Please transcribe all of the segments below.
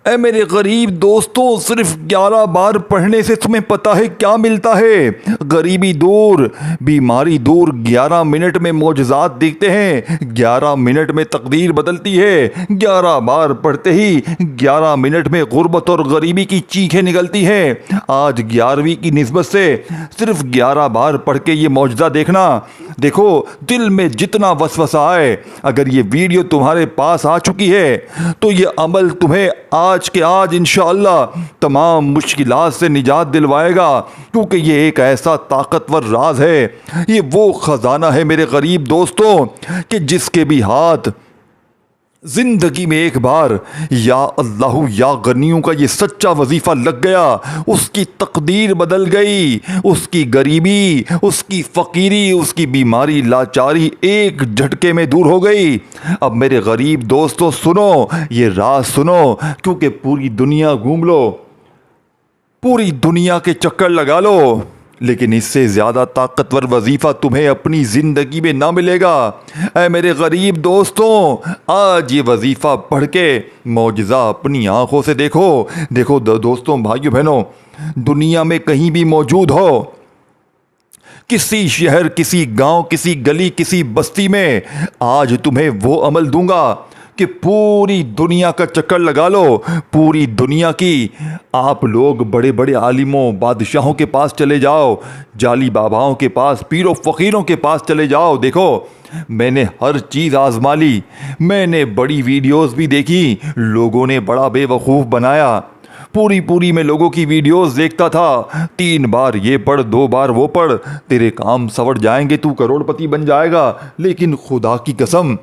اے میرے غریب دوستوں، صرف 11 بار پڑھنے سے تمہیں پتہ ہے کیا ملتا ہے؟ غریبی دور، بیماری دور، 11 منٹ میں معجزات دکھتے ہیں، 11 منٹ میں تقدیر بدلتی ہے، 11 بار پڑھتے ہی 11 منٹ میں غربت اور غریبی کی چیخیں نکلتی ہیں۔ آج 11ویں کی نسبت سے صرف 11 بار پڑھ کے یہ معجزہ دیکھنا۔ دیکھو، دل میں جتنا وسوسہ آئے، اگر یہ ویڈیو تمہارے پاس آ چکی ہے تو یہ عمل تمہیں آج کے آج انشاءاللہ تمام مشکلات سے نجات دلوائے گا، کیونکہ یہ ایک ایسا طاقتور راز ہے، یہ وہ خزانہ ہے میرے غریب دوستوں کہ جس کے بھی ہاتھ زندگی میں ایک بار یا اللہ یا غنیوں کا یہ سچا وظیفہ لگ گیا، اس کی تقدیر بدل گئی، اس کی غریبی، اس کی فقیری، اس کی بیماری، لاچاری ایک جھٹکے میں دور ہو گئی۔ اب میرے غریب دوستو سنو، یہ راز سنو، کیونکہ پوری دنیا گھوم لو، پوری دنیا کے چکر لگا لو، لیکن اس سے زیادہ طاقتور وظیفہ تمہیں اپنی زندگی میں نہ ملے گا۔ اے میرے غریب دوستوں، آج یہ وظیفہ پڑھ کے معجزہ اپنی آنکھوں سے دیکھو۔ دیکھو دوستوں، بھائیو بہنوں، دنیا میں کہیں بھی موجود ہو، کسی شہر، کسی گاؤں، کسی گلی، کسی بستی میں، آج تمہیں وہ عمل دوں گا کہ پوری دنیا کا چکر لگا لو، پوری دنیا کی۔ آپ لوگ بڑے بڑے عالموں، بادشاہوں کے پاس چلے جاؤ، جعلی باباؤں کے پاس، پیر و فقیروں کے پاس چلے جاؤ، دیکھو میں نے ہر چیز آزما لی، میں نے بڑی ویڈیوز بھی دیکھی، لوگوں نے بڑا بے وقوف بنایا، پوری میں لوگوں کی ویڈیوز دیکھتا تھا، 3 بار یہ پڑھ، 2 بار وہ پڑھ، تیرے کام سنور جائیں گے، تو کروڑ پتی بن جائے گا۔ لیکن خدا کی قسم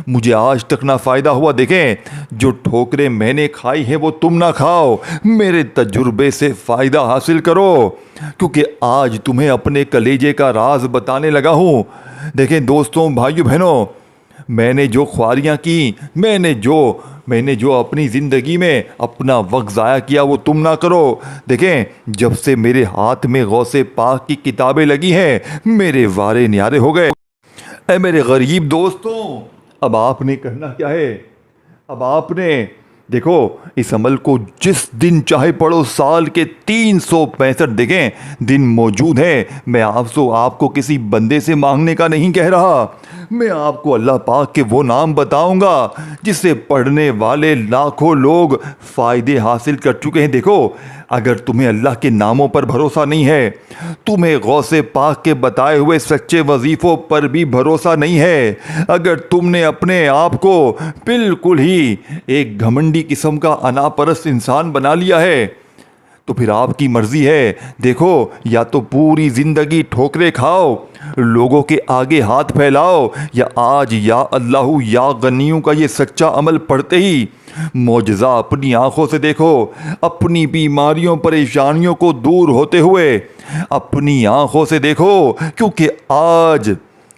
مجھے آج تک نہ فائدہ ہوا۔ دیکھیں، جو ٹھوکریں میں نے کھائی ہیں وہ تم نہ کھاؤ، میرے تجربے سے فائدہ حاصل کرو، کیونکہ آج تمہیں اپنے کلیجے کا راز بتانے لگا ہوں۔ دیکھیں دوستوں، بھائیو بہنوں، میں نے جو خواریاں کی، میں نے جو اپنی زندگی میں اپنا وقت ضائع کیا، وہ تم نہ کرو۔ دیکھیں، جب سے میرے ہاتھ میں غوث پاک کی کتابیں لگی ہیں، میرے وارے نیارے ہو گئے۔ اے میرے غریب دوستوں، اب آپ نے کرنا کیا ہے؟ اب آپ نے دیکھو، اس عمل کو جس دن چاہے پڑھو، سال کے 365 دیکھیں دن موجود ہیں۔ میں آپ کو کسی بندے سے مانگنے کا نہیں کہہ رہا، میں آپ کو اللہ پاک کے وہ نام بتاؤں گا جس سے پڑھنے والے لاکھوں لوگ فائدے حاصل کر چکے ہیں۔ دیکھو، اگر تمہیں اللہ کے ناموں پر بھروسہ نہیں ہے، تمہیں غوث پاک کے بتائے ہوئے سچے وظیفوں پر بھی بھروسہ نہیں ہے، اگر تم نے اپنے آپ کو بالکل ہی ایک گھمنڈی قسم کا انا پرست انسان بنا لیا ہے، تو پھر آپ کی مرضی ہے۔ دیکھو، یا تو پوری زندگی ٹھوکریں کھاؤ، لوگوں کے آگے ہاتھ پھیلاؤ، یا آج یا اللہ یا غنیوں کا یہ سچا عمل پڑھتے ہی معجزہ اپنی آنکھوں سے دیکھو، اپنی بیماریوں پریشانیوں کو دور ہوتے ہوئے اپنی آنکھوں سے دیکھو، کیونکہ آج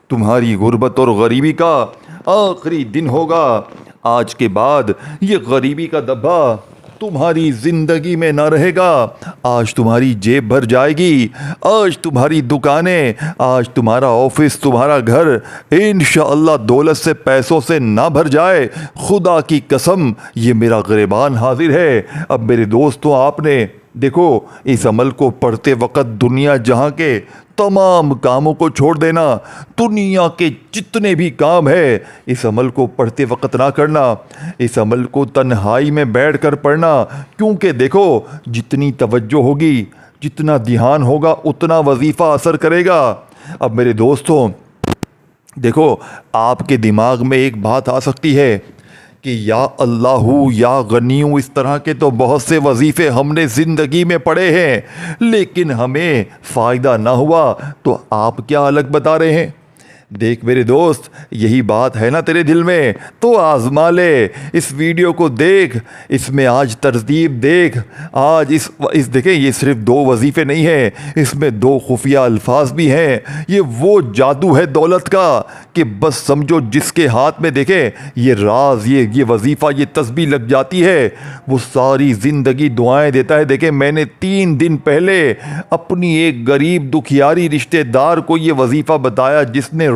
تمہاری غربت اور غریبی کا آخری دن ہوگا۔ آج کے بعد یہ غریبی کا دبا تمہاری زندگی میں نہ رہے گا۔ آج تمہاری جیب بھر جائے گی، آج تمہاری دکانیں، آج تمہارا آفس، تمہارا گھر انشاءاللہ دولت سے، پیسوں سے نہ بھر جائے، خدا کی قسم یہ میرا گریبان حاضر ہے۔ اب میرے دوستوں، آپ نے دیکھو، اس عمل کو پڑھتے وقت دنیا جہاں کے تمام کاموں کو چھوڑ دینا، دنیا کے جتنے بھی کام ہیں اس عمل کو پڑھتے وقت نہ کرنا، اس عمل کو تنہائی میں بیٹھ کر پڑھنا، کیونکہ دیکھو جتنی توجہ ہوگی، جتنا دھیان ہوگا، اتنا وظیفہ اثر کرے گا۔ اب میرے دوستوں دیکھو، آپ کے دماغ میں ایک بات آ سکتی ہے کہ یا اللہ یا غنیوں، اس طرح کے تو بہت سے وظیفے ہم نے زندگی میں پڑھے ہیں لیکن ہمیں فائدہ نہ ہوا، تو آپ کیا الگ بتا رہے ہیں؟ دیکھ میرے دوست، یہی بات ہے نا تیرے دل میں، تو آزما لے، اس ویڈیو کو دیکھ، اس میں آج ترتیب دیکھ۔ آج اس دیکھیں، یہ صرف 2 وظیفے نہیں ہیں، اس میں 2 خفیہ الفاظ بھی ہیں۔ یہ وہ جادو ہے دولت کا کہ بس سمجھو جس کے ہاتھ میں دیکھیں یہ راز، یہ وظیفہ، یہ تسبیح لگ جاتی ہے، وہ ساری زندگی دعائیں دیتا ہے۔ دیکھیں، میں نے 3 دن پہلے اپنی ایک غریب دکھیاری رشتہ دار کو یہ وظیفہ بتایا، جس نے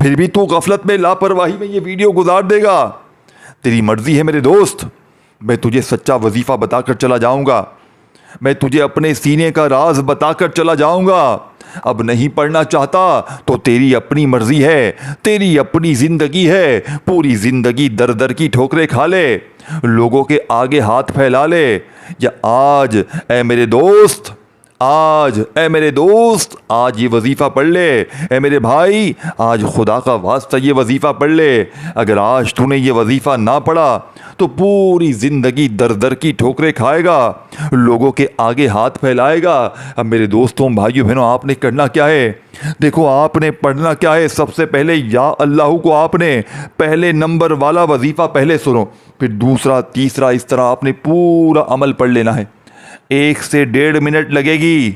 پھر بھی تو غفلت میں لاپرواہی میں یہ ویڈیو گزار دے گا۔ تیری مرضی ہے میرے دوست، میں تجھے سچا وظیفہ بتا کر چلا جاؤں گا، میں تجھے اپنے سینے کا راز بتا کر چلا جاؤں گا۔ اب نہیں پڑھنا چاہتا تو تیری اپنی مرضی ہے، تیری اپنی زندگی ہے، پوری زندگی در در کی ٹھوکریں کھا لے، لوگوں کے آگے ہاتھ پھیلا لے، یا آج اے میرے دوست، آج یہ وظیفہ پڑھ لے، اے میرے بھائی آج خدا کا واسطہ یہ وظیفہ پڑھ لے۔ اگر آج تو نے یہ وظیفہ نہ پڑھا تو پوری زندگی در در کی ٹھوکریں کھائے گا، لوگوں کے آگے ہاتھ پھیلائے گا۔ اب میرے دوستوں، بھائیوں، بہنوں، آپ نے کرنا کیا ہے؟ دیکھو آپ نے پڑھنا کیا ہے۔ سب سے پہلے یا اللہ کو آپ نے پہلے نمبر والا وظیفہ پہلے سنو، پھر دوسرا، تیسرا، اس طرح آپ نے پورا عمل پڑھ لینا ہے۔ 1 سے 1.5 منٹ لگے گی،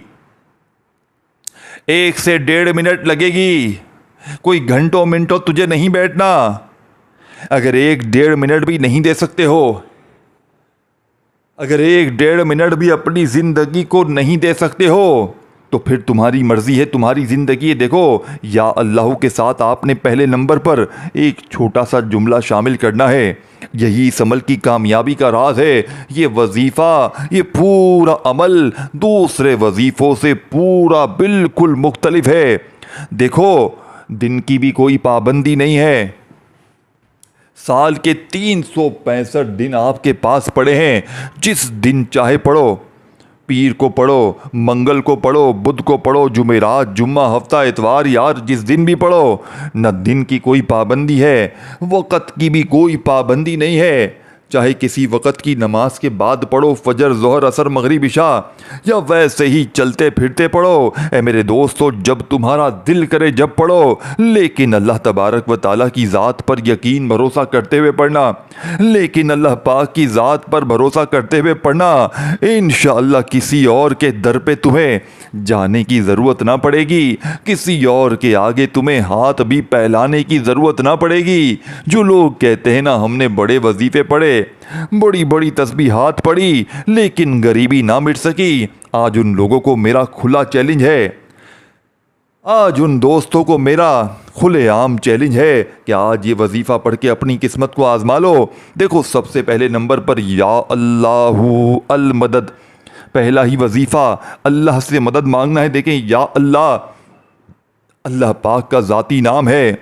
1 سے 1.5 منٹ لگے گی، کوئی گھنٹوں منٹوں تجھے نہیں بیٹھنا۔ اگر 1-1.5 منٹ بھی نہیں دے سکتے ہو، اگر 1-1.5 منٹ بھی اپنی زندگی کو نہیں دے سکتے ہو تو پھر تمہاری مرضی ہے، تمہاری زندگی ہے۔ دیکھو یا اللہ کے ساتھ آپ نے پہلے نمبر پر ایک چھوٹا سا جملہ شامل کرنا ہے، یہی اس عمل کی کامیابی کا راز ہے۔ یہ وظیفہ، یہ پورا عمل دوسرے وظیفوں سے پورا بالکل مختلف ہے۔ دیکھو دن کی بھی کوئی پابندی نہیں ہے، سال کے 365 دن آپ کے پاس پڑے ہیں، جس دن چاہے پڑھو، پیر کو پڑھو، منگل کو پڑھو، بدھ کو پڑھو، جمعرات، جمعہ، ہفتہ، اتوار، یار جس دن بھی پڑھو۔ نہ دن کی کوئی پابندی ہے، وقت کی بھی کوئی پابندی نہیں ہے، چاہے کسی وقت کی نماز کے بعد پڑھو، فجر، ظہر، عصر، مغرب، عشاء، یا ویسے ہی چلتے پھرتے پڑھو۔ اے میرے دوستو، جب تمہارا دل کرے جب پڑھو، لیکن اللہ تبارک و تعالیٰ کی ذات پر یقین بھروسہ کرتے ہوئے پڑھنا، لیکن اللہ پاک کی ذات پر بھروسہ کرتے ہوئے پڑھنا۔ انشاءاللہ کسی اور کے در پہ تمہیں جانے کی ضرورت نہ پڑے گی، کسی اور کے آگے تمہیں ہاتھ بھی پھیلانے کی ضرورت نہ پڑے گی۔ جو لوگ کہتے ہیں نا ہم نے بڑے وظیفے پڑھے، بڑی بڑی تسبیحات پڑھی لیکن غریبی نہ مٹ سکی، آج ان لوگوں کو میرا کھلا چیلنج ہے، آج ان دوستوں کو میرا کھلے عام چیلنج ہے کہ آج یہ وظیفہ پڑھ کے اپنی قسمت کو آزما لو۔ دیکھو سب سے پہلے نمبر پر یا اللہ المدد، پہلا ہی وظیفہ اللہ سے مدد مانگنا ہے۔ دیکھیں یا اللہ، اللہ پاک کا ذاتی نام ہے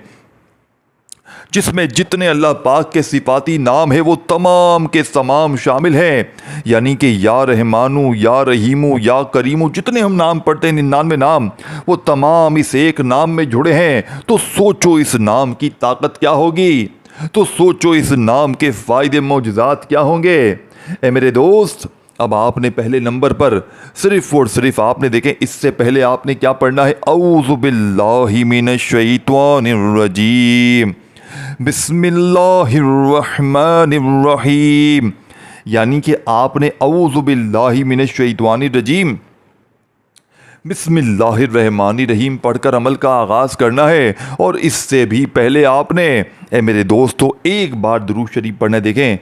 جس میں جتنے اللہ پاک کے صفاتی نام ہیں وہ تمام کے تمام شامل ہیں، یعنی کہ یا رحمانو، یا رحیمو، یا کریمو، جتنے ہم نام پڑھتے ہیں 99 نام، وہ تمام اس ایک نام میں جڑے ہیں۔ تو سوچو اس نام کی طاقت کیا ہوگی، تو سوچو اس نام کے فائدے معجزات کیا ہوں گے۔ اے میرے دوست، اب آپ نے پہلے نمبر پر صرف اور صرف آپ نے دیکھیں، اس سے پہلے آپ نے کیا پڑھنا ہے؟ اعوذ باللہ من الشیطان الرجیم، بسم اللہ الرحمن الرحیم، یعنی کہ آپ نے اعوذ باللہ من الشیطان الرجیم بسم اللہ الرحمن الرحیم پڑھ کر عمل کا آغاز کرنا ہے۔ اور اس سے بھی پہلے آپ نے اے میرے دوستو ایک بار درود شریف پڑھنا۔ دیکھیں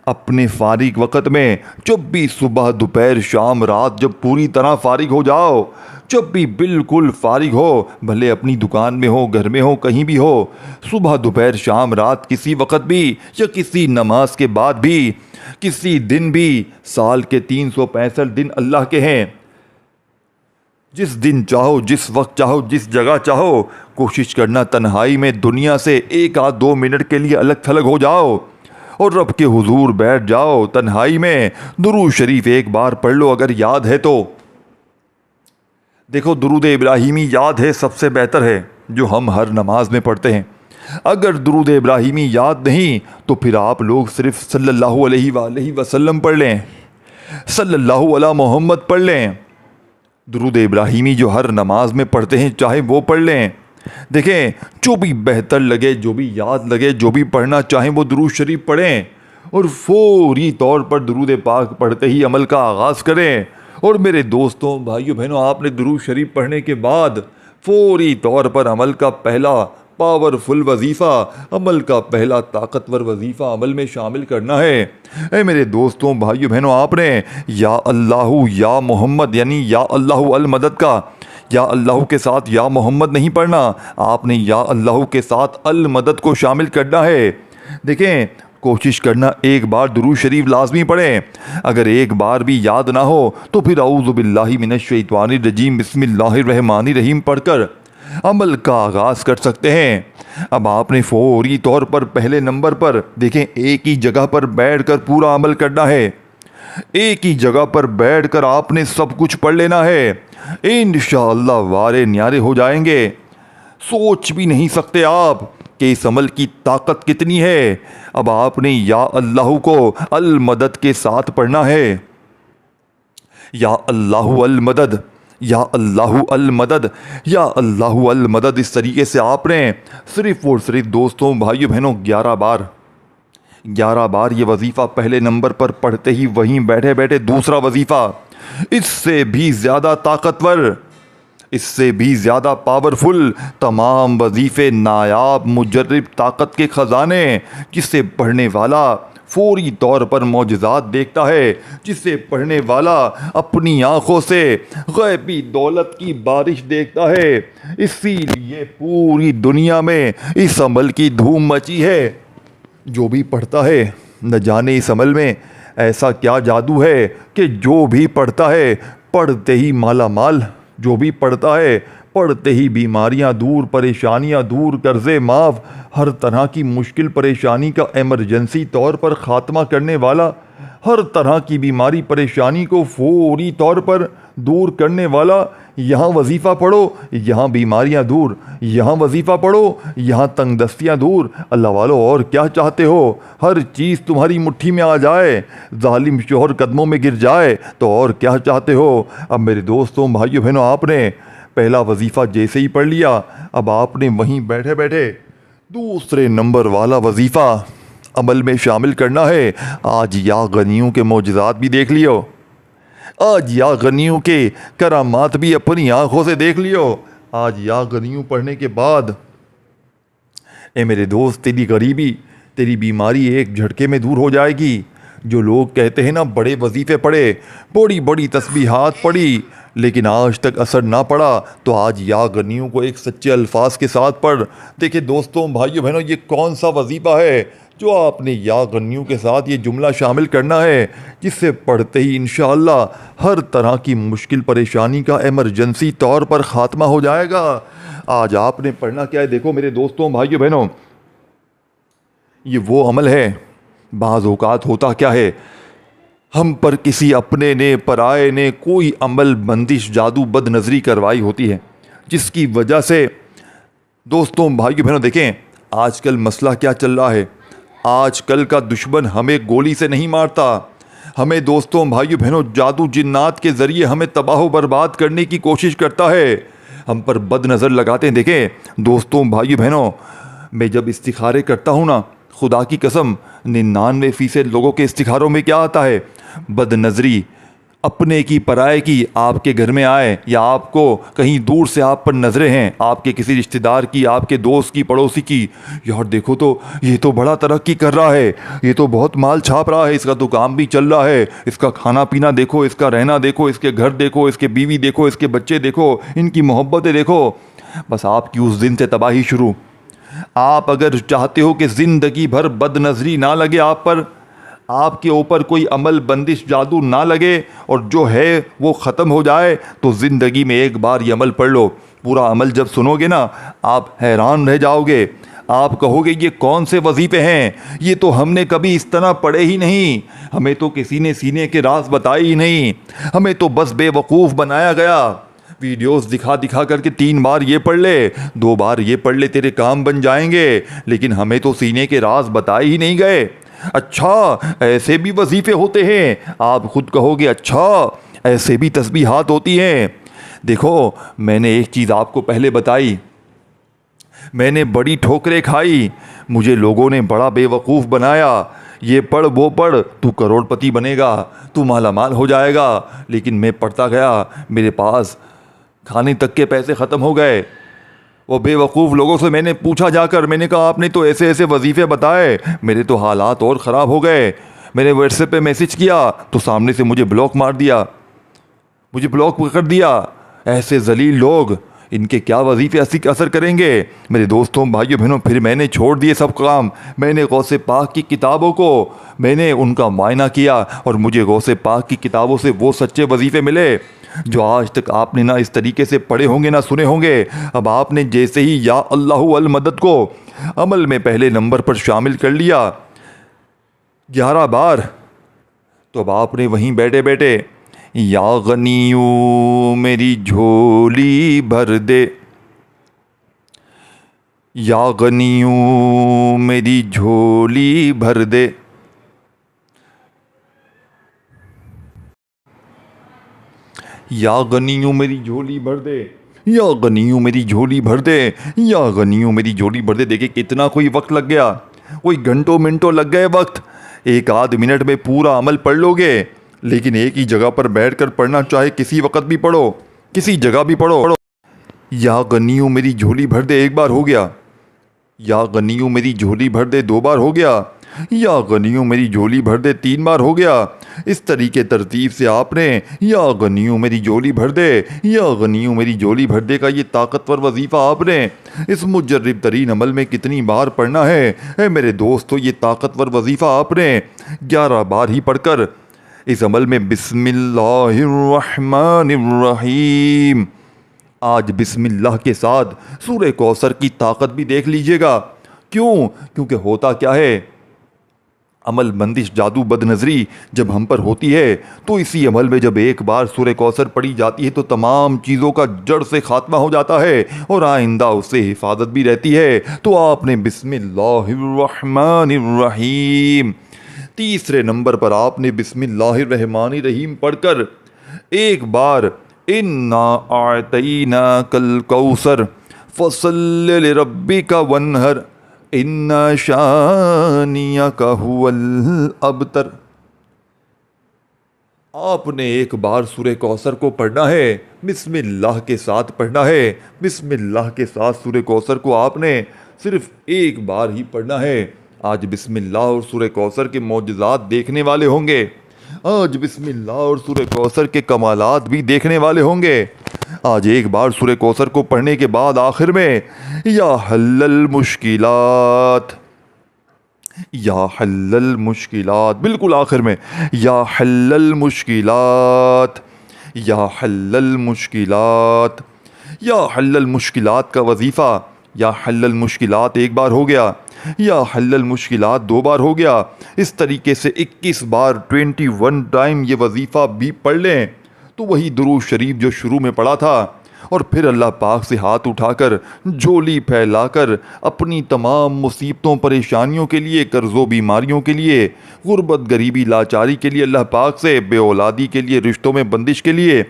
اپنے فارغ وقت میں جب بھی صبح، دوپہر، شام، رات، جب پوری طرح فارغ ہو جاؤ، جب بھی بالکل فارغ ہو، بھلے اپنی دکان میں ہو، گھر میں ہو، کہیں بھی ہو، صبح، دوپہر، شام، رات، کسی وقت بھی یا کسی نماز کے بعد بھی، کسی دن بھی، سال کے 365 دن اللہ کے ہیں، جس دن چاہو، جس وقت چاہو، جس جگہ چاہو، کوشش کرنا تنہائی میں دنیا سے 1-2 منٹ کے لیے الگ تھلگ ہو جاؤ اور رب کے حضور بیٹھ جاؤ تنہائی میں، درود شریف ایک بار پڑھ لو اگر یاد ہے تو۔ دیکھو درود ابراہیمی یاد ہے سب سے بہتر ہے جو ہم ہر نماز میں پڑھتے ہیں۔ اگر درود ابراہیمی یاد نہیں تو پھر آپ لوگ صرف صلی اللہ علیہ وآلہ وسلم پڑھ لیں، صلی اللہ علی محمد پڑھ لیں۔ درود ابراہیمی جو ہر نماز میں پڑھتے ہیں چاہے وہ پڑھ لیں۔ دیکھیں جو بھی بہتر لگے، جو بھی یاد لگے، جو بھی پڑھنا چاہیں وہ درود شریف پڑھیں اور فوری طور پر درود پاک پڑھتے ہی عمل کا آغاز کریں۔ اور میرے دوستوں، بھائیوں، بہنوں، آپ نے درود شریف پڑھنے کے بعد فوری طور پر عمل کا پہلا پاورفل وظیفہ، عمل کا پہلا طاقتور وظیفہ عمل میں شامل کرنا ہے۔ اے میرے دوستوں، بھائیوں، بہنوں، آپ نے یا اللہ یا محمد یعنی یا اللہ المدد کا یا اللہ کے ساتھ یا محمد نہیں پڑھنا، آپ نے یا اللہ کے ساتھ المدد کو شامل کرنا ہے۔ دیکھیں، کوشش کرنا ایک بار درود شریف لازمی پڑھیں۔ اگر ایک بار بھی یاد نہ ہو تو پھر اعوذ باللہ من الشیطان الرجیم بسم اللہ الرحمن الرحیم پڑھ کر عمل کا آغاز کر سکتے ہیں۔ اب آپ نے فوری طور پر پہلے نمبر پر دیکھیں ایک ہی جگہ پر بیٹھ کر پورا عمل کرنا ہے۔ ایک ہی جگہ پر بیٹھ کر آپ نے سب کچھ پڑھ لینا ہے، انشاءاللہ وارے نیارے ہو جائیں گے۔ سوچ بھی نہیں سکتے آپ کہ اس عمل کی طاقت کتنی ہے۔ اب آپ نے یا اللہ کو المدد کے ساتھ پڑھنا ہے۔ یا اللہ المدد، یا اللہ المدد، یا اللہ المدد، اس طریقے سے آپ نے صرف اور صرف دوستوں بھائیو بہنوں 11 بار یہ وظیفہ پہلے نمبر پر پڑھتے ہی وہیں بیٹھے بیٹھے دوسرا وظیفہ اس سے بھی زیادہ طاقتور، اس سے بھی زیادہ پاورفل، تمام وظیفے نایاب مجرب طاقت کے خزانے، جس سے پڑھنے والا فوری طور پر معجزات دیکھتا ہے، جس سے پڑھنے والا اپنی آنکھوں سے غیبی دولت کی بارش دیکھتا ہے۔ اسی لیے پوری دنیا میں اس عمل کی دھوم مچی ہے۔ جو بھی پڑھتا ہے، نہ جانے اس عمل میں ایسا کیا جادو ہے کہ جو بھی پڑھتا ہے پڑھتے ہی مالا مال، جو بھی پڑھتا ہے پڑھتے ہی بیماریاں دور، پریشانیاں دور، قرضے معاف، ہر طرح کی مشکل پریشانی کا ایمرجنسی طور پر خاتمہ کرنے والا، ہر طرح کی بیماری پریشانی کو فوری طور پر دور کرنے والا۔ یہاں وظیفہ پڑھو، یہاں بیماریاں دور، یہاں وظیفہ پڑھو، یہاں تنگ دستیاں دور۔ اللہ والو اور کیا چاہتے ہو؟ ہر چیز تمہاری مٹھی میں آ جائے، ظالم شوہر قدموں میں گر جائے تو اور کیا چاہتے ہو؟ اب میرے دوستوں بھائیو بہنوں، آپ نے پہلا وظیفہ جیسے ہی پڑھ لیا، اب آپ نے وہیں بیٹھے بیٹھے دوسرے نمبر والا وظیفہ عمل میں شامل کرنا ہے۔ آج یا غنیوں کے معجزات بھی دیکھ لیو، آج یا غنیوں کے کرامات بھی اپنی آنکھوں سے دیکھ لیو۔ آج یا غنیوں پڑھنے کے بعد اے میرے دوست، تیری غریبی، تیری بیماری ایک جھٹکے میں دور ہو جائے گی۔ جو لوگ کہتے ہیں نا بڑے وظیفے پڑھے، بڑی بڑی تسبیحات پڑھی لیکن آج تک اثر نہ پڑا، تو آج یا غنیوں کو ایک سچے الفاظ کے ساتھ پڑھ۔ دیکھیں دوستوں بھائیو بہنوں، یہ کون سا وظیفہ ہے جو آپ نے یا غنیوں کے ساتھ یہ جملہ شامل کرنا ہے، جس سے پڑھتے ہی انشاءاللہ ہر طرح کی مشکل پریشانی کا ایمرجنسی طور پر خاتمہ ہو جائے گا۔ آج آپ نے پڑھنا کیا ہے؟ دیکھو میرے دوستوں بھائیو بہنوں، یہ وہ عمل ہے، بعض اوقات ہوتا کیا ہے، ہم پر کسی اپنے نے، پرائے نے کوئی عمل، بندش، جادو، بد نظری کروائی ہوتی ہے، جس کی وجہ سے دوستوں بھائیو بہنوں دیکھیں آج کل مسئلہ کیا چل رہا ہے۔ آج کل کا دشمن ہمیں گولی سے نہیں مارتا، ہمیں دوستوں بھائیو بہنوں جادو جنات کے ذریعے ہمیں تباہ و برباد کرنے کی کوشش کرتا ہے، ہم پر بد نظر لگاتے ہیں۔ دیکھیں دوستوں بھائیو بہنوں، میں جب استخارے کرتا ہوں نا، خدا کی قسم 99% لوگوں کے استخاروں میں کیا آتا ہے؟ بد نظری، اپنے کی پرائے کی، آپ کے گھر میں آئے یا آپ کو کہیں دور سے آپ پر نظریں ہیں، آپ کے کسی رشتہ دار کی، آپ کے دوست کی، پڑوسی کی، یار دیکھو تو یہ تو بڑا ترقی کر رہا ہے، یہ تو بہت مال چھاپ رہا ہے، اس کا تو کام بھی چل رہا ہے، اس کا کھانا پینا دیکھو، اس کا رہنا دیکھو، اس کے گھر دیکھو، اس کے بیوی دیکھو، اس کے بچے دیکھو، ان کی محبتیں دیکھو۔ بس آپ کی اس دن سے تباہی شروع۔ آپ اگر چاہتے ہو کہ زندگی بھر بد نظری نہ لگے آپ پر، آپ کے اوپر کوئی عمل، بندش، جادو نہ لگے اور جو ہے وہ ختم ہو جائے، تو زندگی میں ایک بار یہ عمل پڑھ لو۔ پورا عمل جب سنو گے نا، آپ حیران رہ جاؤ گے، آپ کہو گے یہ کون سے وظیفے ہیں، یہ تو ہم نے کبھی اس طرح پڑھے ہی نہیں، ہمیں تو کسی نے سینے کے راز بتائے ہی نہیں، ہمیں تو بس بے وقوف بنایا گیا۔ ویڈیوز دکھا دکھا کر کے 3 بار یہ پڑھ لے، 2 بار یہ پڑھ لے، تیرے کام بن جائیں گے، لیکن ہمیں تو سینے کے راز بتائے ہی نہیں گئے۔ اچھا ایسے بھی وظیفے ہوتے ہیں؟ آپ خود کہو گے اچھا ایسے بھی تسبیحات ہوتی ہیں۔ دیکھو میں نے ایک چیز آپ کو پہلے بتائی، میں نے بڑی ٹھوکریں کھائی، مجھے لوگوں نے بڑا بے وقوف بنایا، یہ پڑھ وہ پڑھ تو کروڑ پتی بنے گا، تو مالا مال ہو جائے گا، لیکن میں پڑھتا گیا، میرے پاس کھانے تک کے پیسے ختم ہو گئے۔ وہ بے وقوف لوگوں سے میں نے پوچھا جا کر، میں نے کہا آپ نے تو ایسے ایسے وظیفے بتائے، میرے تو حالات اور خراب ہو گئے۔ میں نے واٹس ایپ پہ میسج کیا تو سامنے سے مجھے بلاک مار دیا، مجھے بلاک کر دیا۔ ایسے ذلیل لوگ، ان کے کیا وظیفے اثر کریں گے؟ میرے دوستوں، بھائیوں، بہنوں، پھر میں نے چھوڑ دیے سب کام. میں نے غوث پاک کی کتابوں کو میں نے ان کا معائنہ کیا اور مجھے غوث پاک کی کتابوں سے وہ سچے وظیفے ملے جو آج تک آپ نے نہ اس طریقے سے پڑھے ہوں گے نہ سنے ہوں گے. اب آپ نے جیسے ہی یا اللہ المدد کو عمل میں پہلے نمبر پر شامل کر لیا 11 بار، تو اب آپ نے وہیں بیٹھے بیٹھے یا غنیو میری جھولی بھر دے، یا غنیو میری جھولی بھر دے، یا غنیوں میری جھولی بھر دے، یا غنیوں میری جھولی بھر دے، یا غنیوں میری جھولی بھر دے. دیکھیں کتنا کوئی وقت لگ گیا، کوئی گھنٹوں منٹوں لگ گئے وقت. 1 آدھ منٹ میں پورا عمل پڑھ لو گے، لیکن ایک ہی جگہ پر بیٹھ کر پڑھنا، چاہے کسی وقت بھی پڑھو، کسی جگہ بھی پڑھو. یا غنیوں میری جھولی بھر دے 1 بار ہو گیا، یا غنیوں میری جھولی بھر دے 2 بار ہو گیا، یا غنیوں میری جھولی بھر دے 3 بار ہو گیا. اس طریقے ترتیب سے آپ نے یا غنیوں میری جھولی بھر دے، یا غنیوں میری جھولی بھر دے کا یہ طاقتور وظیفہ آپ نے اس مجرب ترین عمل میں کتنی بار پڑھنا ہے؟ اے میرے دوستو، یہ طاقتور وظیفہ آپ نے 11 بار ہی پڑھ کر اس عمل میں بسم اللہ الرحمن الرحیم. آج بسم اللہ کے ساتھ سورہ کوثر کی طاقت بھی دیکھ لیجئے گا. کیونکہ ہوتا کیا ہے، عمل بندش، جادو، بد نظری جب ہم پر ہوتی ہے تو اسی عمل میں جب ایک بار سورہ کوثر پڑھی جاتی ہے تو تمام چیزوں کا جڑ سے خاتمہ ہو جاتا ہے اور آئندہ اس سے حفاظت بھی رہتی ہے. تو آپ نے بسم اللہ الرحمن الرحیم 3 نمبر پر آپ نے بسم اللہ الرحمن الرحیم پڑھ کر 1 بار انا اعطیناک الکوثر فصل لربک وانہر ان شانیک هو الابتر. آپ نے 1 بار سورہ کوثر کو پڑھنا ہے، بسم اللہ کے ساتھ پڑھنا ہے. بسم اللہ کے ساتھ سورہ کوثر کو آپ نے صرف 1 بار ہی پڑھنا ہے. آج بسم اللہ اور سورہ کوثر کے معجزات دیکھنے والے ہوں گے، آج بسم اللہ اور سورہ کوثر کے کمالات بھی دیکھنے والے ہوں گے. آج 1 بار سورہ کوثر کو پڑھنے کے بعد آخر میں یا حل المشکلات، یا حل المشکلات، بالکل آخر میں یا حل المشکلات، یا حل المشکلات، یا حل المشکلات کا وظیفہ یا حل المشکلات 1 بار ہو گیا، یا حل المشکلات 2 بار ہو گیا. اس طریقے سے 21 بار 21 ٹائم یہ وظیفہ بھی پڑھ لیں تو وہی درود شریف جو شروع میں پڑھا تھا، اور پھر اللہ پاک سے ہاتھ اٹھا کر جھولی پھیلا کر اپنی تمام مصیبتوں، پریشانیوں کے لیے، قرضوں، بیماریوں کے لیے، غربت، غریبی، لاچاری کے لیے اللہ پاک سے، بے اولادی کے لیے، رشتوں میں بندش کے لیے،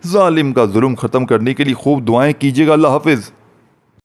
ظالم کا ظلم ختم کرنے کے لیے خوب دعائیں کیجیے گا. اللہ حافظ.